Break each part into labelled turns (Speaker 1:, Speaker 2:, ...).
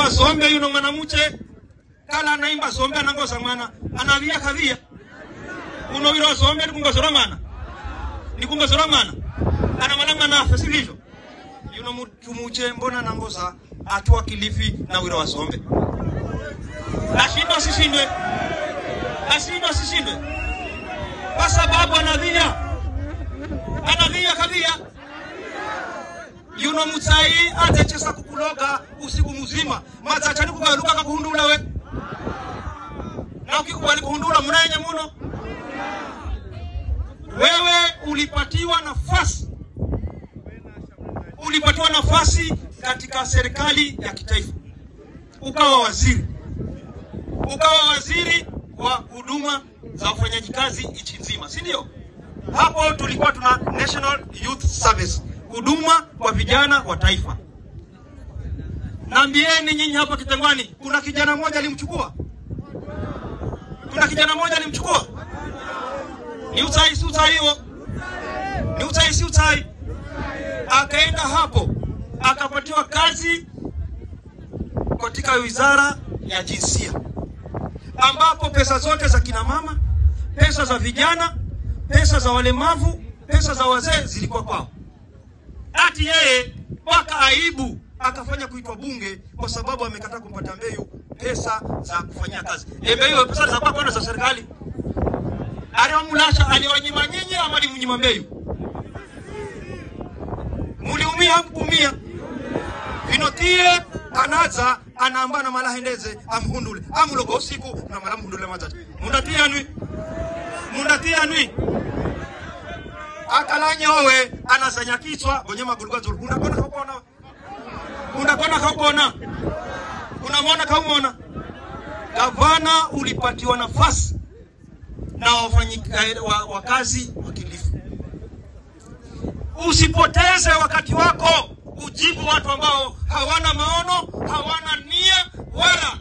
Speaker 1: wa sombe yuno mwanamuche kala naimba sombe anangosa mwana anavia kavia uno wiro sombe nikungosora mwana ana malanga na fasilivyo yuno mutumuche mbona nangosa atua Kilifi na wiro wa sombe ashindwa sishindwe kwa sababu anavia kavia yuno mutsai atechesa kukuloga usiku mzima matsachani kugaluka kakuhundula we na ukikubali kuhundula mnayenye muno wewe ulipatiwa nafasi katika serikali ya kitaifa ukawa waziri wa huduma za ufanyaji kazi nchi nzima, si ndio? Hapo tulikuwa tuna National Youth Service, huduma kwa vijana wa taifa. Naambieni nyinyi hapa Kitengwani, kuna kijana mmoja alimchukua? Ni utai. Akaenda hapo akapatiwa kazi katika wizara ya jinsia, ambapo pesa zote za kina mama, pesa za vijana, pesa za walemavu, pesa za wazee zilikuwa kwao. Ati yeye mpaka aibu akafanya kuitwa bunge kwa sababu amekataa kumpata Mbeyu pesa za kufanyia kazi. Mbeyu pesa za kwako za serikali. Aliwamulasha, aliwanyima nyinyi ama alimnyima Mbeyu? Muliumia hakuumia. Vinotie anaza anaambana malahendeze amhundule. Amulogo usiku na malamhundule matatu. Mundatia nui. Akalanya wewe anasanya kichwa gonye maguluga zulu. Unakona kaupona. Unamwona kaumona. Gavana ulipatiwa nafasi na wakazi wa Kilifi. Usipoteze wakati wako ujibu watu ambao hawana maono, hawana nia wala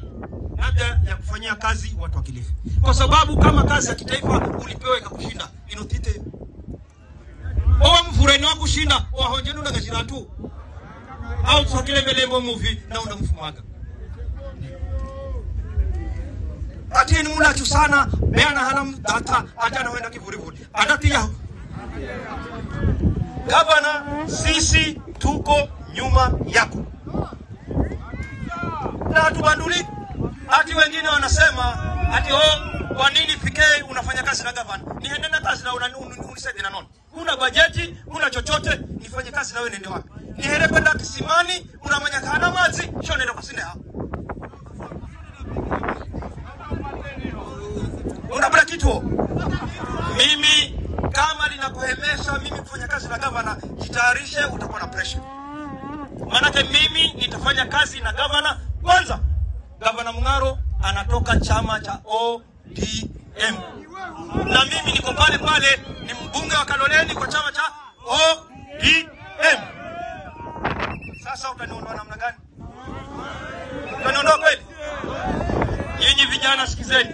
Speaker 1: haja ya kufanyia kazi watu wa Kilifi. Kwa sababu kama kazi ya kitaifa ulipewa ikakushinda, inotite. Owa mfureni wa kushinda, wahonjenu na gashira tu. Au tukile melembo movie na unamfumaga. Atini mulachu sana, beana halam data, atana wenda kivurivuri. Adati yao. Gavana, sisi tuko nyuma yako. Na tubanduli, ati wengine wanasema, ati kwa nini fikei unafanya kazi na gavana? Niende na kazi na unisaidi na nono. Una bajeti, una chochote, nifanye kazi na wewe nende wapi? Nihere kwenda kisimani, unamanya kana mazi, sho nenda kwa sine hao. Unabla kitu. Mimi kama linakuhemesha mimi kufanya kazi na gavana, jitayarishe, utakuwa na pressure. Manake mimi nitafanya kazi na gavana. Kwanza, Gavana Mungaro anatoka chama cha ODM. Na mimi niko pale ni mbunge wa Kaloleni kwa chama cha ODM. Sasa utaniondoa namna gani? Utaniondoa kweli? Nyinyi vijana sikizeni.